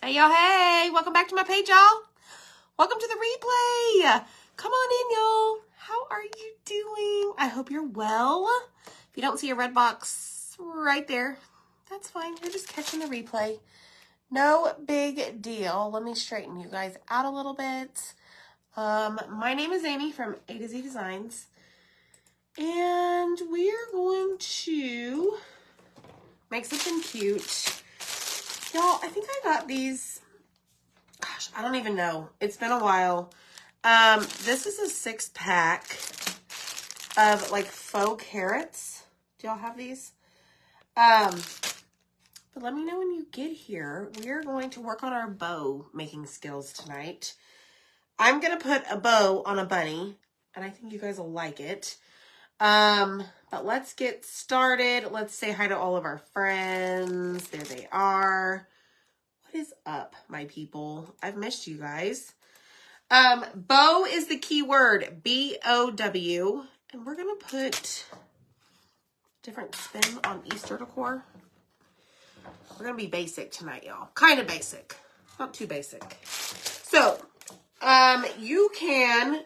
Hey, y'all. Hey, welcome back to my page, y'all. Welcome to the replay. Come on in, y'all. How are you doing? I hope you're well. If you don't see a red box right there, that's fine. You're just catching the replay. No big deal. Let me straighten you guys out a little bit. My name is Amy from A to Z Designs. And we are going to make something cute. Y'all, I think I got these. Gosh, I don't even know. It's been a while. This is a 6-pack of like faux carrots. Do y'all have these? But let me know when you get here. We're going to work on our bow making skills tonight. I'm going to put a bow on a bunny, and I think you guys will like it. But let's get started. Let's say hi to all of our friends. There they are. What is up, my people? I've missed you guys. Bow is the key word, B-O-W. And we're going to put different spin on Easter decor. We're going to be basic tonight, y'all. Kind of basic. Not too basic. So, you can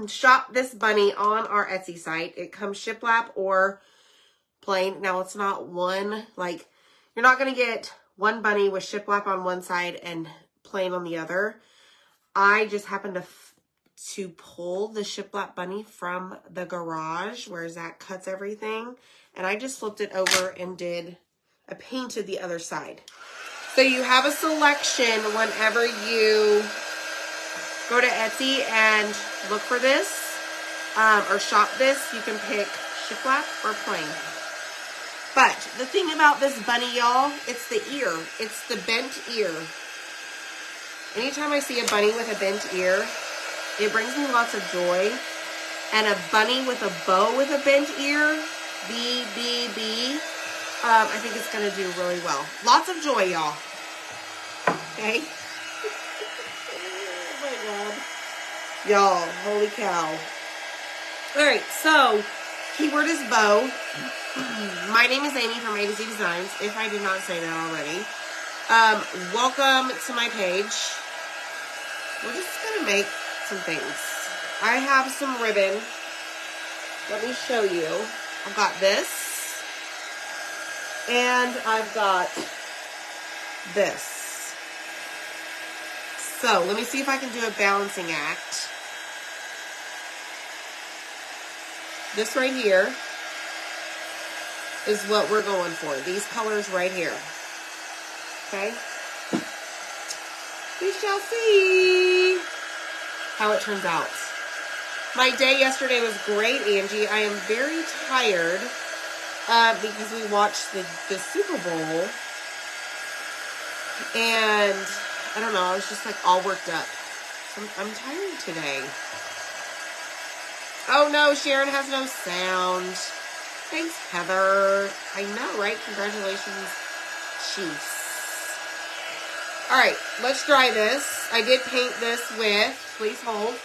shop this bunny on our Etsy site. It comes shiplap or plain. Now, it's not one, like, you're not going to get one bunny with shiplap on one side and plain on the other. I just happened to pull the shiplap bunny from the garage where Zach cuts everything. And I just flipped it over and I painted the other side. So you have a selection whenever you go to Etsy and look for this or shop this. You can pick shiplap or plain. But the thing about this bunny, y'all, it's the ear. It's the bent ear. Anytime I see a bunny with a bent ear, it brings me lots of joy. And a bunny with a bow with a bent ear, B. I think it's going to do really well. Lots of joy, y'all. Okay? Oh, my God. Y'all, holy cow. All right, so keyword is bow. My name is Amy from A to Z Designs, if I did not say that already. Welcome to my page. We're just going to make some things. I have some ribbon. Let me show you. I've got this. And I've got this. So, let me see if I can do a balancing act. This right here is what we're going for. These colors right here. Okay? We shall see how it turns out. My day yesterday was great, Angie. I am very tired because we watched the Super Bowl. And I don't know, I was just like all worked up. I'm tired today. Oh no, Sharon has no sound. Thanks, Heather. I know, right? Congratulations, Chiefs. All right, let's dry this. I did paint this with, please hold,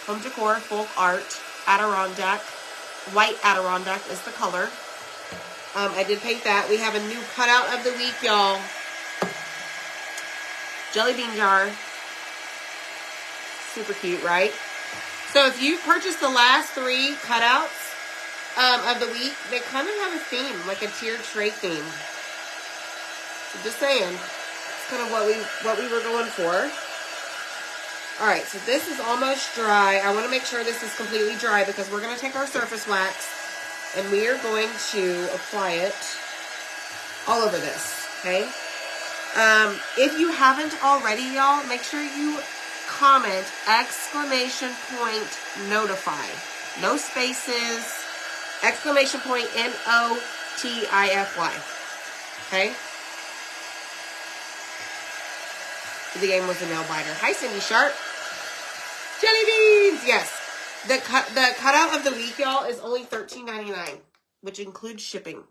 Home Decor Folk Art Adirondack. White Adirondack is the color. I did paint that. We have a new cutout of the week, y'all. Jelly bean jar. Super cute, right? So if you purchase the last 3 cutouts of the week, they kind of have a theme, like a tiered tray theme. So just saying, it's kind of what we were going for. All right, so this is almost dry. I want to make sure this is completely dry because we're going to take our surface wax and we are going to apply it all over this, okay? If you haven't already, y'all, make sure you comment exclamation point notify. No spaces, exclamation point NOTIFY. Okay? The game was a nail biter. Hi, Cindy Sharp. Jelly beans! Yes. The cutout of the week, y'all, is only $13.99, which includes shipping.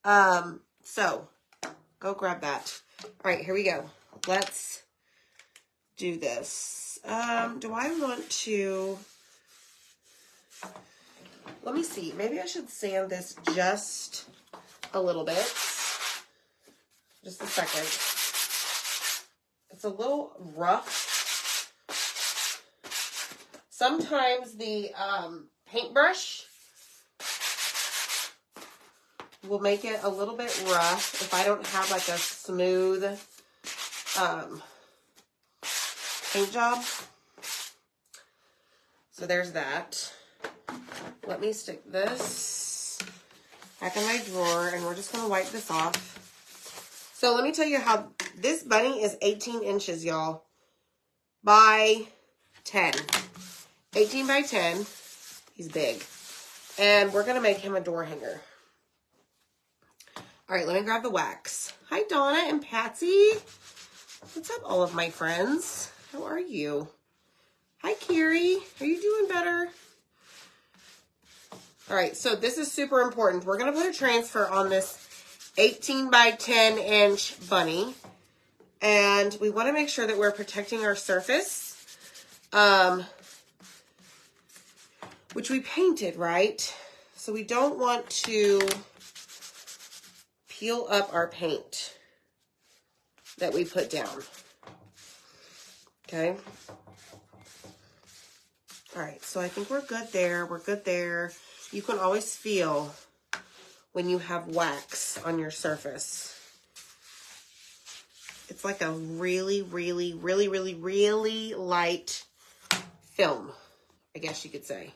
So, go grab that. All right, here we go. Let's do this. Do I want to... Let me see. Maybe I should sand this just a little bit. Just a second. It's a little rough. Sometimes the paintbrush will make it a little bit rough if I don't have like a smooth paint job. So there's that. Let me stick this back in my drawer, and we're just going to wipe this off. So let me tell you how this bunny is 18 inches, y'all, by 10. 18 by 10. He's big. And we're going to make him a door hanger. All right, let me grab the wax. Hi, Donna and Patsy. What's up, all of my friends? How are you? Hi, Carrie. Are you doing better? All right, so this is super important. We're going to put a transfer on this 18 by 10 inch bunny. And we want to make sure that we're protecting our surface, which we painted, right? So we don't want to peel up our paint that we put down. Okay. All right, so I think we're good there. We're good there. You can always feel when you have wax on your surface. It's like a really, really, really, really, really light film, I guess you could say.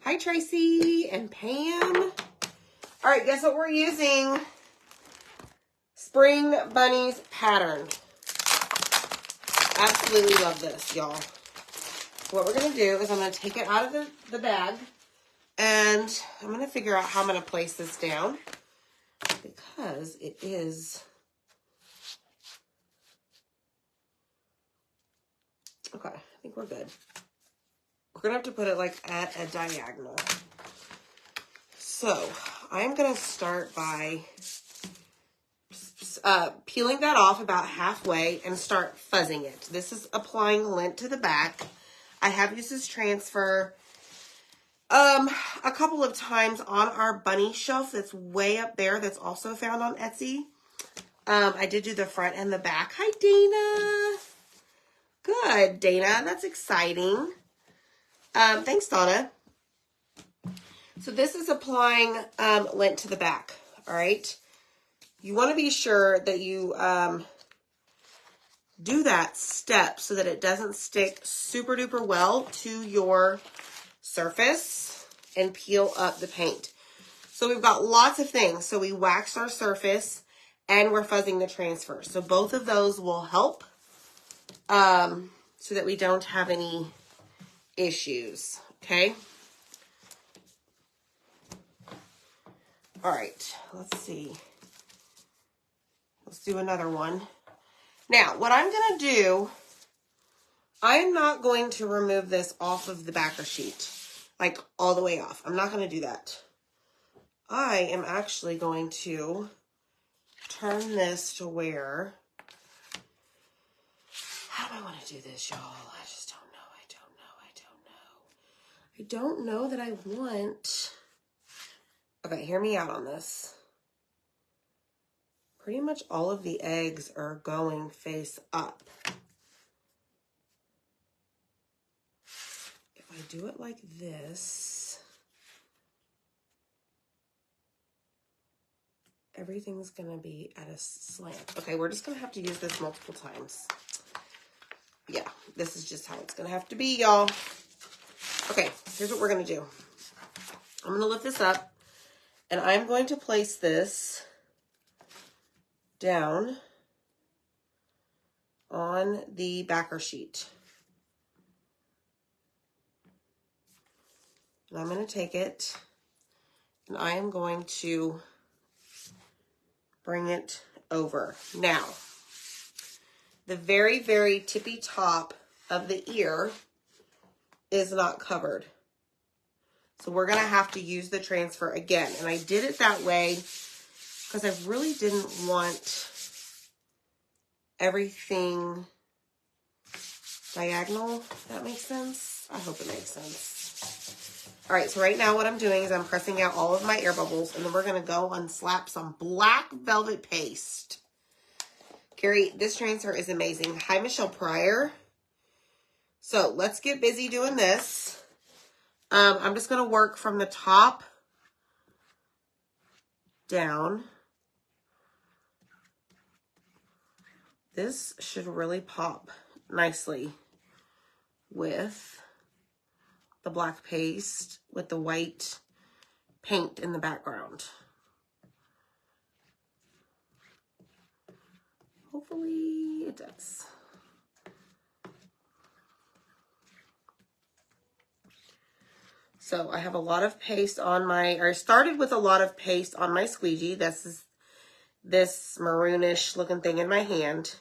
Hi, Tracy and Pam. All right, guess what we're using? Spring Bunnies pattern. Absolutely love this, y'all. What we're going to do is I'm going to take it out of the bag, and I'm going to figure out how I'm going to place this down, because it is... Okay, I think we're good. We're going to have to put it like at a diagonal. So I'm going to start by peeling that off about halfway and start fuzzing it. This is applying lint to the back. I have used this transfer a couple of times on our bunny shelf that's way up there, that's also found on Etsy. I did do the front and the back. Hi, Dana. Good, Dana. That's exciting. Thanks, Donna. So this is applying lint to the back, all right? You want to be sure that you do that step so that it doesn't stick super duper well to your surface and peel up the paint. So we've got lots of things. So we waxed our surface and we're fuzzing the transfer. So both of those will help so that we don't have any issues, okay? All right, let's see. Let's do another one. Now, what I'm going to do, I am not going to remove this off of the backer sheet, like all the way off. I'm not going to do that. I am actually going to turn this to where, how do I want to do this, y'all? I just don't know. I don't know that I want, okay, hear me out on this. Pretty much all of the eggs are going face up. If I do it like this, everything's gonna be at a slant. Okay, we're just gonna have to use this multiple times. Yeah, this is just how it's gonna have to be, y'all. Okay, here's what we're gonna do. I'm gonna lift this up, and I'm going to place this down on the backer sheet. And I'm going to take it and I am going to bring it over. Now, the very, very tippy top of the ear is not covered. So we're going to have to use the transfer again. And I did it that way because I really didn't want everything diagonal, if that makes sense. I hope it makes sense. All right, so right now what I'm doing is I'm pressing out all of my air bubbles, and then we're going to go and slap some black velvet paste Carrie, this transfer is amazing. Hi, Michelle Pryor. So let's get busy doing this. I'm just going to work from the top down. This should really pop nicely with the black paste with the white paint in the background. Hopefully it does. So I have a lot of paste on I started with a lot of paste on my squeegee. This is this maroonish looking thing in my hand.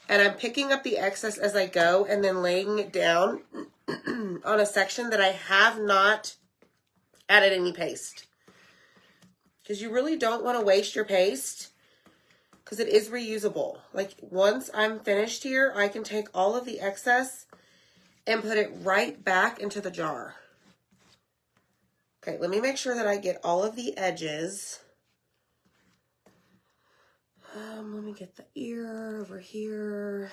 And I'm picking up the excess as I go and then laying it down on a section that I have not added any paste. Because you really don't want to waste your paste because it is reusable. Like once I'm finished here, I can take all of the excess and put it right back into the jar. Okay, let me make sure that I get all of the edges. Let me get the ear over here.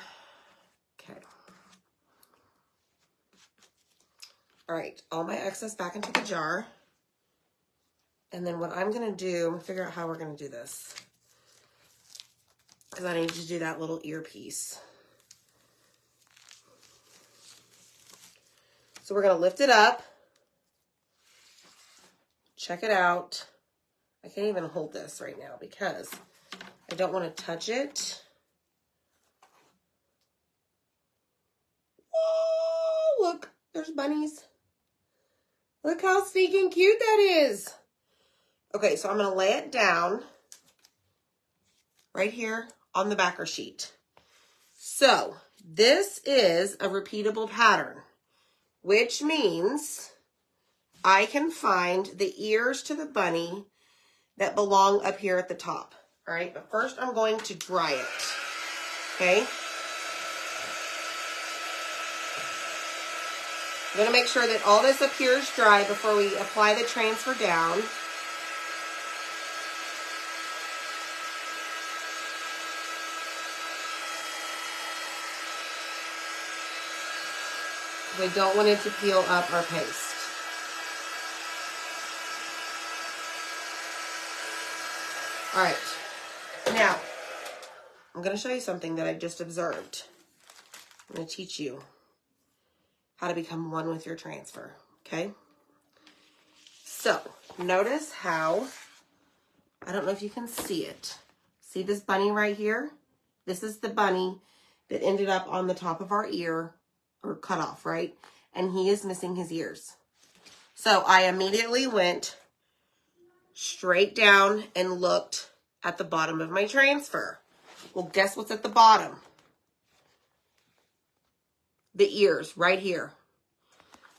Okay. All right, all my excess back into the jar. And then what I'm going to do, I'm going to figure out how we're going to do this. Because I need to do that little earpiece. So we're going to lift it up. Check it out. I can't even hold this right now because I don't want to touch it. Oh, look, there's bunnies. Look how stinking cute that is. Okay, so I'm going to lay it down right here on the backer sheet. So this is a repeatable pattern, which means I can find the ears to the bunny that belong up here at the top. All right, but first I'm going to dry it. Okay. I'm going to make sure that all this up here is dry before we apply the transfer down. We don't want it to peel up our paste. All right. Now, I'm going to show you something that I just observed. I'm going to teach you how to become one with your transfer, okay? So, notice how, I don't know if you can see it. See this bunny right here? This is the bunny that ended up on the top of our ear, or cut off, right? And he is missing his ears. So I immediately went straight down and looked at the bottom of my transfer. Well, guess what's at the bottom? The ears right here.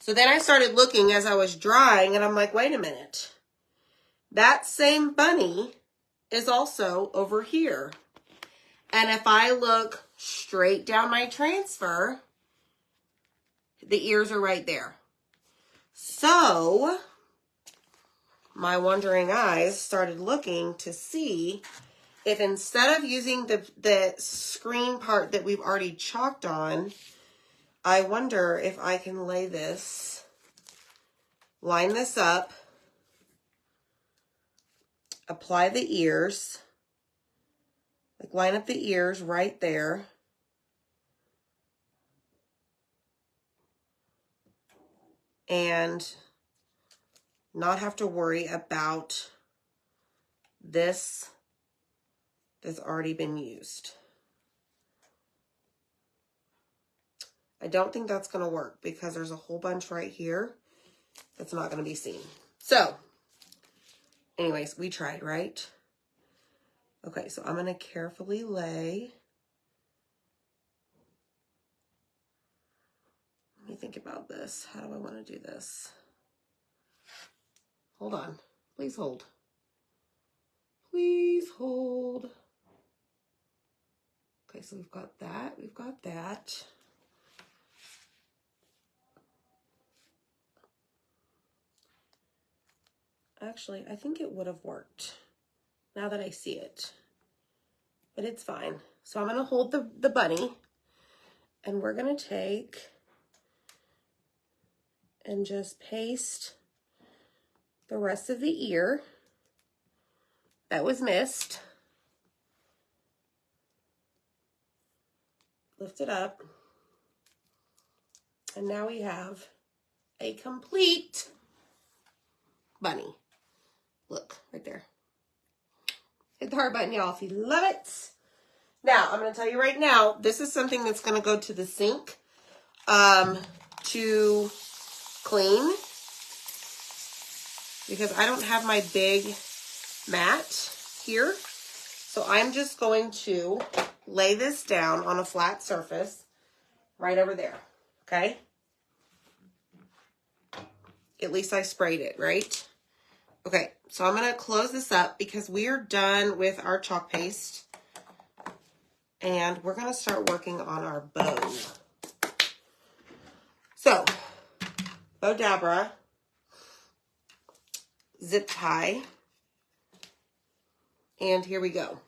So then I started looking as I was drying, and I'm like, wait a minute. That same bunny is also over here. And if I look straight down my transfer, the ears are right there. So my wandering eyes started looking to see if instead of using the screen part that we've already chalked on, I wonder if I can lay this, line this up, apply the ears, like line up the ears right there. And not have to worry about this that's already been used. I don't think that's going to work because there's a whole bunch right here that's not going to be seen. So, anyways, we tried, right? Okay, so I'm going to carefully lay. Let me think about this. How do I want to do this? Hold on. Please hold. Please hold. Okay, so we've got that. We've got that. Actually, I think it would have worked now that I see it. but it's fine. So I'm going to hold the bunny, and we're going to take and just paste the rest of the ear that was missed. Lift it up. And now we have a complete bunny. Look, right there. Hit the heart button, y'all, if you love it. Now, I'm going to tell you right now, this is something that's going to go to the sink to clean, because I don't have my big mat here. So I'm just going to lay this down on a flat surface right over there, okay? At least I sprayed it, right? Okay, so I'm going to close this up because we are done with our chalk paste. And we're going to start working on our bow. So, Bow Dabra, zip tie, and here we go.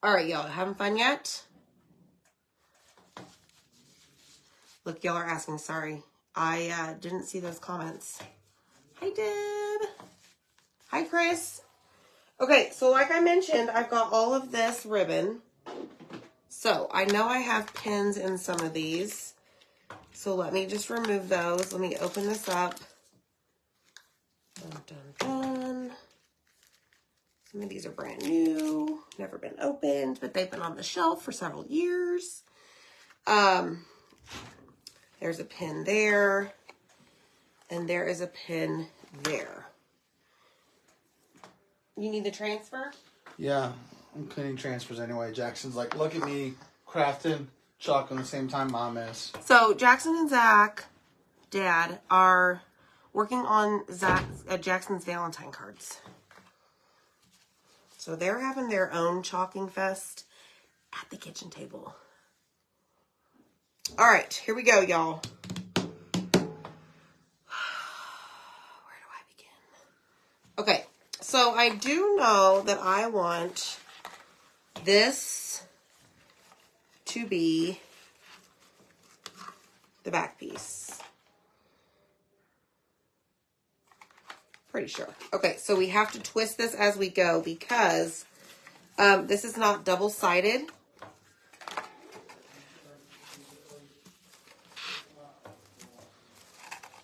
All right, y'all, having fun yet? Look, y'all are asking, sorry. I didn't see those comments. Hi, Deb. Hi, Chris. Okay, so like I mentioned, I've got all of this ribbon. So I know I have pins in some of these. So let me just remove those. Let me open this up. Dun, dun, dun. Some of these are brand new, never been opened, but they've been on the shelf for several years. There's a pin there, and there is a pin there. You need the transfer? Yeah, I'm cleaning transfers anyway. Jackson's like, look at me crafting chalk on the same time Mom is. So Jackson and Zach, Dad, are working on Jackson's Valentine cards. So they're having their own chalking fest at the kitchen table. All right, here we go, y'all. Where do I begin? Okay, so I do know that I want this to be the back piece. Pretty sure. Okay, so we have to twist this as we go because this is not double-sided.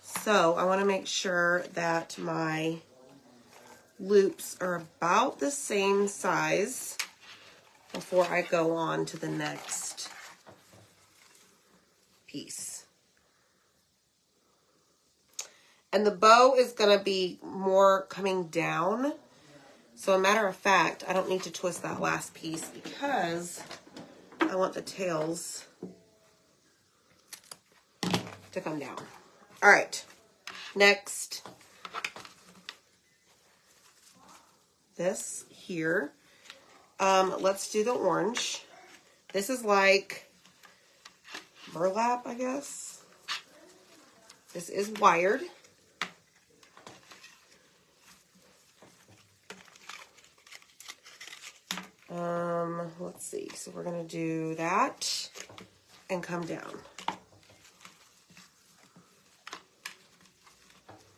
So I want to make sure that my loops are about the same size before I go on to the next piece. And the bow is going to be more coming down. So a matter of fact, I don't need to twist that last piece because I want the tails to come down. All right, next, this here. Let's do the orange. This is like burlap, I guess. This is wired. Let's see. So we're going to do that and come down.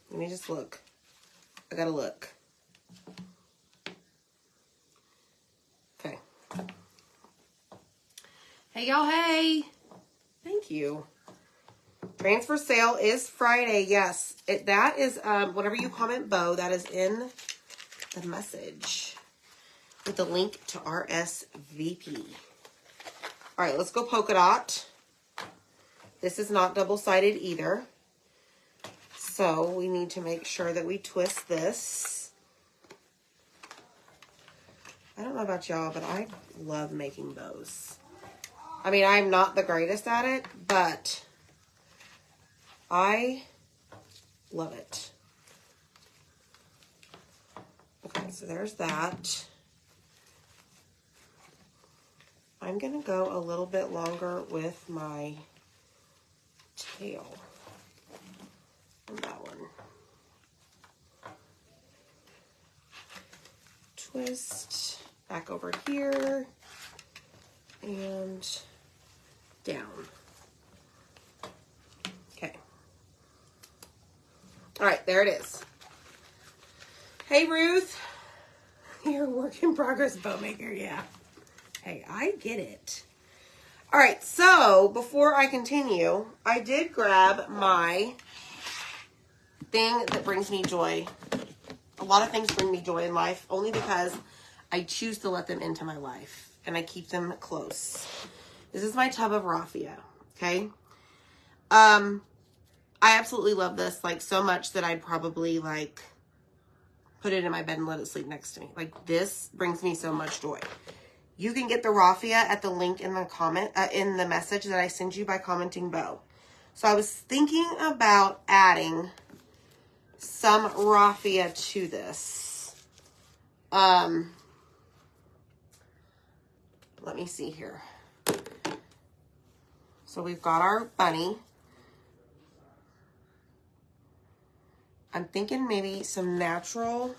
Let me just look. I got to look. Okay. Hey, y'all. Hey. Thank you. Transfer sale is Friday. Yes. That is, whatever you comment, Bo, that is in the message with the link to RSVP. All right, let's go polka dot. This is not double-sided either. So we need to make sure that we twist this. I don't know about y'all, but I love making bows. I mean, I'm not the greatest at it, but I love it. Okay, so there's that. I'm going to go a little bit longer with my tail on that one. Twist back over here, and down. Okay. All right, there it is. Hey, Ruth. You're a work in progress bow maker, yeah. Hey, I get it. All right, so before I continue, I did grab my thing that brings me joy. A lot of things bring me joy in life only because I choose to let them into my life and I keep them close. This is my tub of raffia, okay? I absolutely love this, like, so much that I'd probably, like, put it in my bed and let it sleep next to me. Like, this brings me so much joy. You can get the raffia at the link in the comment, in the message that I send you by commenting bow. So I was thinking about adding some raffia to this. Let me see here. So we've got our bunny. I'm thinking maybe some natural,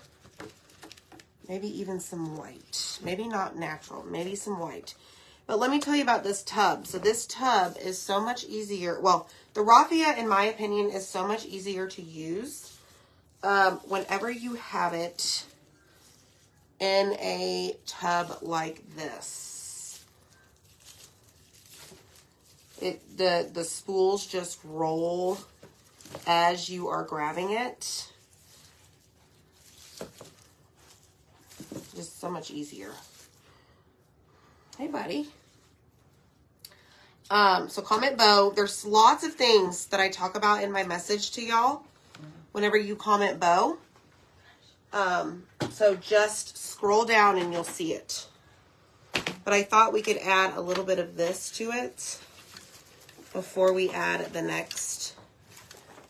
maybe even some white. Maybe not natural, maybe some white. But let me tell you about this tub. So this tub is so much easier. Well, the raffia, in my opinion, is so much easier to use whenever you have it in a tub like this. The spools just roll as you are grabbing it. Just so much easier. Hey, buddy. So comment bow. There's lots of things that I talk about in my message to y'all whenever you comment bow. So just scroll down and you'll see it. But I thought we could add a little bit of this to it before we add the next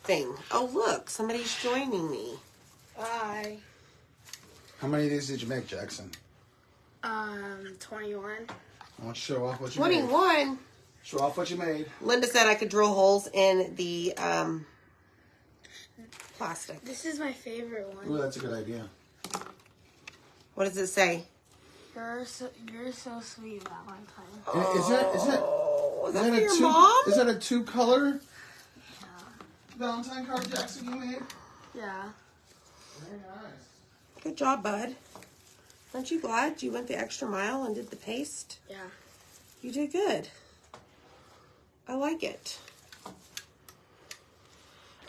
thing. Oh, look, somebody's joining me. Bye. How many of these did you make, Jackson? 21. I want to show off what you made. 21. Show off what you made. Linda said I could drill holes in the plastic. This is my favorite one. Ooh, that's a good idea. What does it say? You're so sweet, Valentine. And is that Is that for a your two, mom? Is that a 2-color Valentine card, Jackson, you made? Yeah. Very nice. Good job, bud. Aren't you glad you went the extra mile and did the paste? Yeah. You did good. I like it.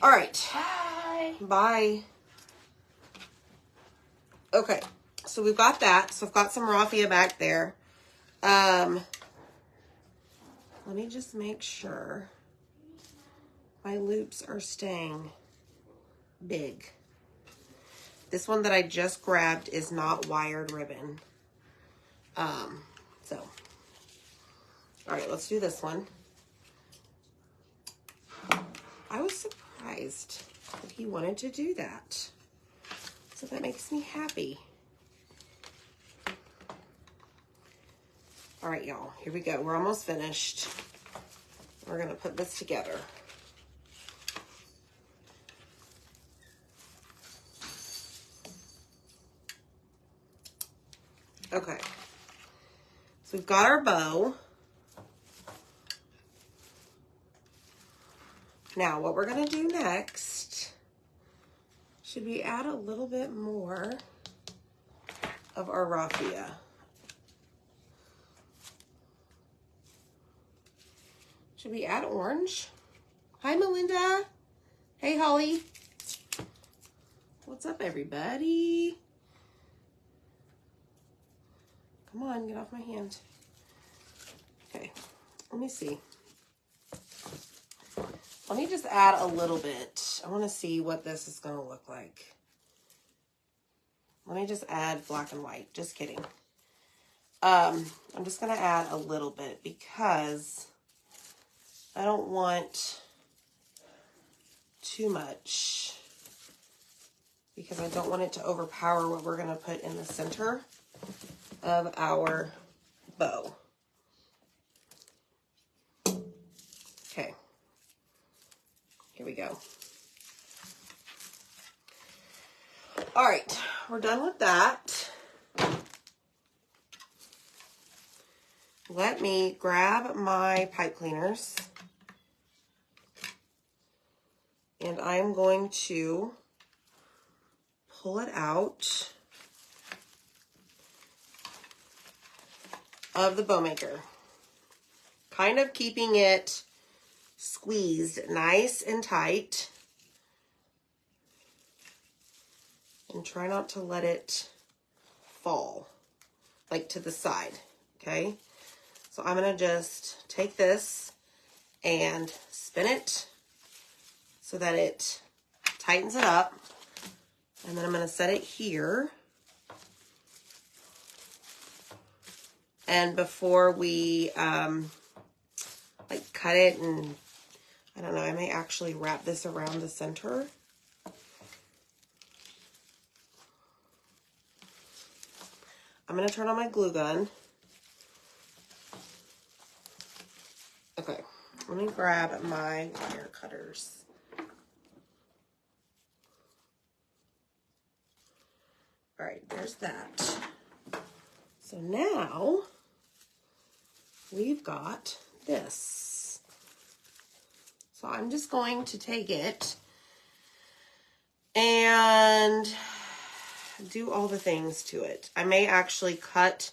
All right. Bye. Bye. Okay. So we've got that. So I've got some raffia back there. Let me just make sure my loops are staying big. This one that I just grabbed is not wired ribbon. So, all right, let's do this one. I was surprised that he wanted to do that. So that makes me happy. All right, y'all, here we go. We're almost finished. We're gonna put this together. Okay, so we've got our bow. Now, what we're gonna do next, should we add a little bit more of our raffia? Should we add orange? Hi, Melinda. Hey, Holly. What's up, everybody? Come on, get off my hand. Okay, let me see. Let me just add a little bit. I want to see what this is going to look like. Let me just add black and white. Just kidding. I'm just going to add a little bit because I don't want too much, because I don't want it to overpower what we're going to put in the center of our bow. Okay. Here we go. All right, we're done with that. let me grab my pipe cleaners. And I'm going to pull it out of the bow maker. Kind of keeping it squeezed nice and tight. And try not to let it fall, like to the side, okay? So I'm gonna just take this and spin it so that it tightens it up. And then I'm gonna set it here. And before we like cut it, and I don't know, I may actually wrap this around the center. I'm going to turn on my glue gun. Okay, let me grab my wire cutters. All right, there's that. So now we've got this. So I'm just going to take it and do all the things to it. I may actually cut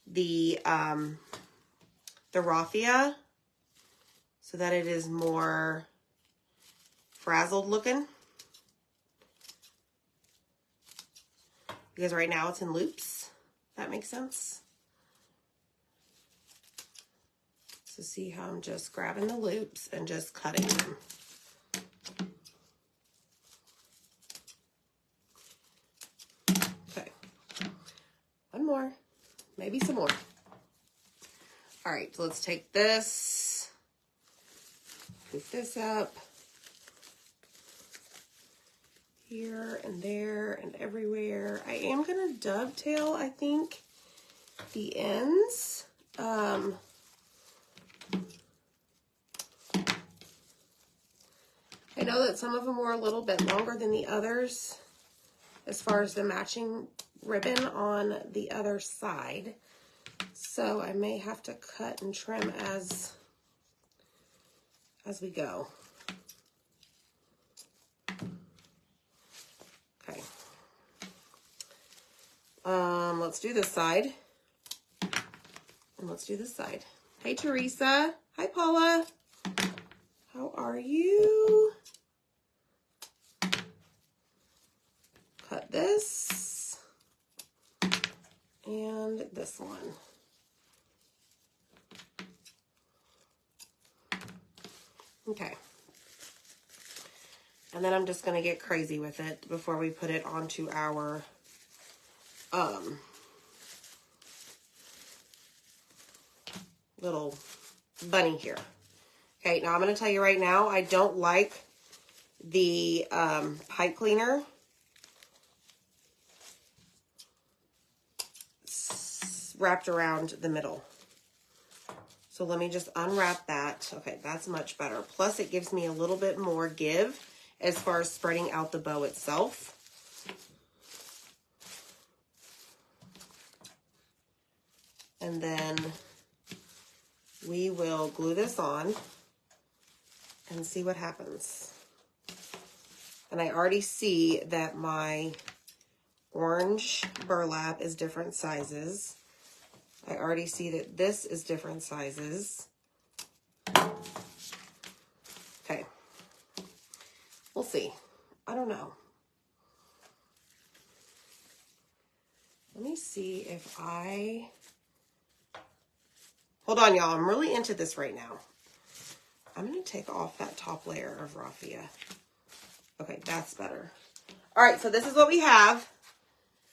the raffia so that it is more frazzled looking. Because right now it's in loops. That makes sense. So see how I'm just grabbing the loops and just cutting them. Okay. One more. Maybe some more. All right, so let's take this. Poof this up. Here and there and everywhere. I am going to dovetail, I think, the ends. I know that some of them were a little bit longer than the others as far as the matching ribbon on the other side. So I may have to cut and trim as we go. Okay. Let's do this side. And let's do this side. Hey, Teresa. Hi, Paula. How are you? Cut this. And this one. Okay. And then I'm just going to get crazy with it before we put it onto our little bunny here. Okay, now I'm going to tell you right now, I don't like the pipe cleaner wrapped around the middle. So let me just unwrap that. Okay, that's much better. Plus it gives me a little bit more give as far as spreading out the bow itself. And then we will glue this on and see what happens. And I already see that my orange burlap is different sizes. I already see that this is different sizes. Okay. We'll see. I don't know. Let me see if I... Hold on, y'all. I'm really into this right now. I'm going to take off that top layer of raffia. Okay, that's better. All right, so this is what we have.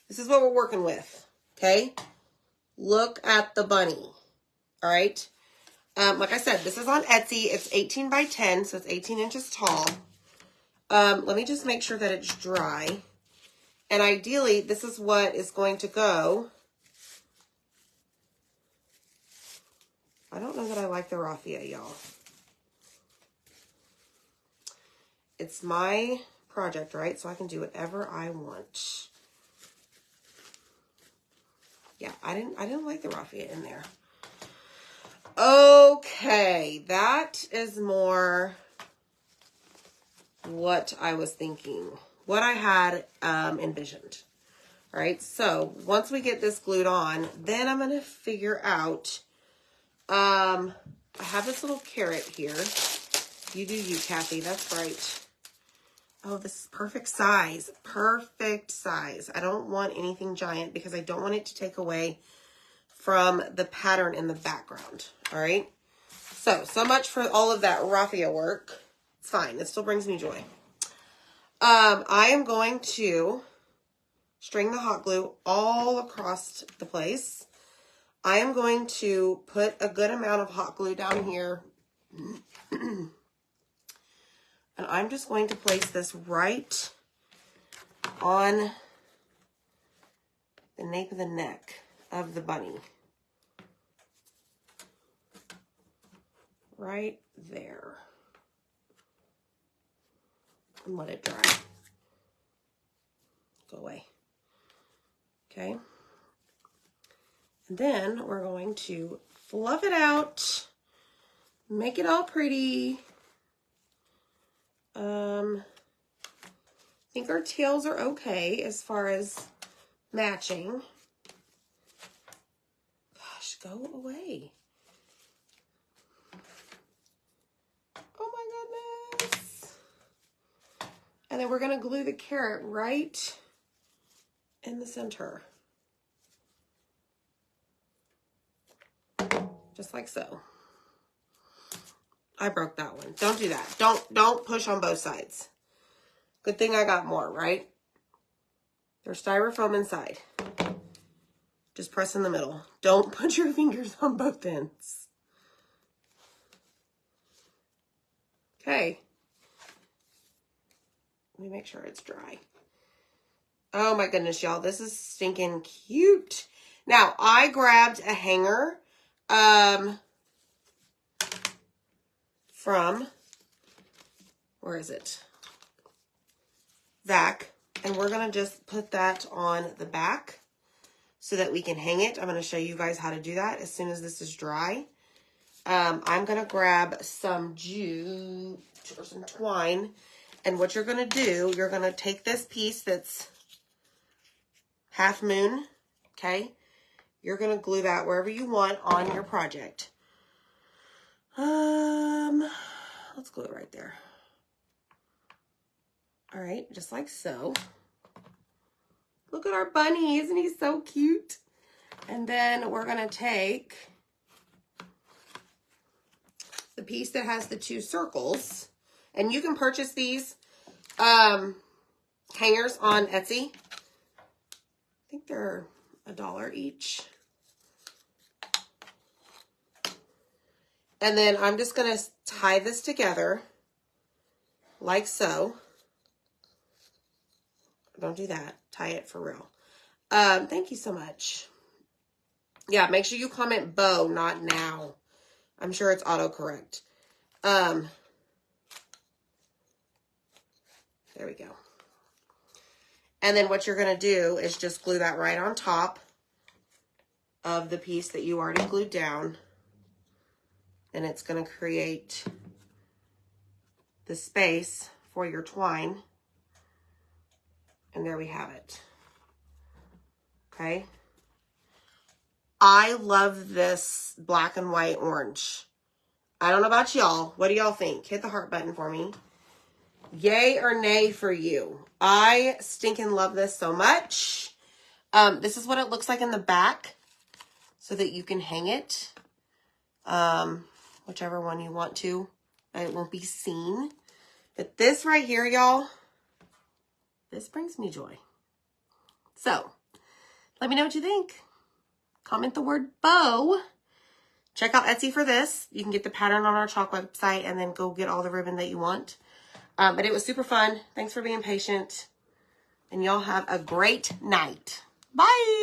This is what we're working with, okay? Look at the bunny, all right? Like I said, this is on Etsy. It's 18 by 10, so it's 18 inches tall. Let me just make sure that it's dry. And ideally, this is what is going to go. I don't know that I like the raffia, y'all. It's my project, right? So I can do whatever I want. Yeah, I didn't like the raffia in there. Okay, that is more what I was thinking, what I had envisioned. All right, so once we get this glued on, then I'm going to figure out, I have this little carrot here. You do you, Kathy, that's right. Oh, this is perfect size, perfect size. I don't want anything giant because I don't want it to take away from the pattern in the background, all right? So much for all of that raffia work. It's fine, it still brings me joy. I am going to string the hot glue all across the place. I am going to put a good amount of hot glue down here. And I'm just going to place this right on the nape of the neck of the bunny. Right there. And let it dry. Go away. Okay. And then we're going to fluff it out, make it all pretty. I think our tails are okay as far as matching. Gosh, go away. Oh my goodness. And then we're going to glue the carrot right in the center. Just like so. I broke that one. Don't do that. Don't push on both sides. Good thing I got more, right? There's styrofoam inside. Just press in the middle. Don't put your fingers on both ends. Okay. Let me make sure it's dry. Oh my goodness, y'all. This is stinking cute. Now, I grabbed a hanger from, where is it? Zach. And we're going to just put that on the back so that we can hang it. I'm going to show you guys how to do that as soon as this is dry. I'm going to grab some jute or some twine. And what you're going to do, you're going to take this piece that's half moon, okay? You're going to glue that wherever you want on your project. Let's glue it right there. All right, just like so. Look at our bunny, isn't he so cute? And then we're gonna take the piece that has the two circles, and you can purchase these hangers on Etsy. I think they're $1 each. And then I'm just gonna tie this together like so. Don't do that. Tie it for real. Thank you so much. Yeah, make sure you comment bow, not now. I'm sure it's autocorrect. There we go. And then what you're going to do is just glue that right on top of the piece that you already glued down. And it's going to create the space for your twine. And there we have it. Okay. I love this black and white orange. I don't know about y'all. What do y'all think? Hit the heart button for me. Yay or nay for you. I stinking love this so much. This is what it looks like in the back so that you can hang it. Whichever one you want to. It won't be seen. But this right here, y'all, this brings me joy. So, let me know what you think. Comment the word bow. Check out Etsy for this. You can get the pattern on our chalk website and then go get all the ribbon that you want. But it was super fun. Thanks for being patient. And y'all have a great night. Bye.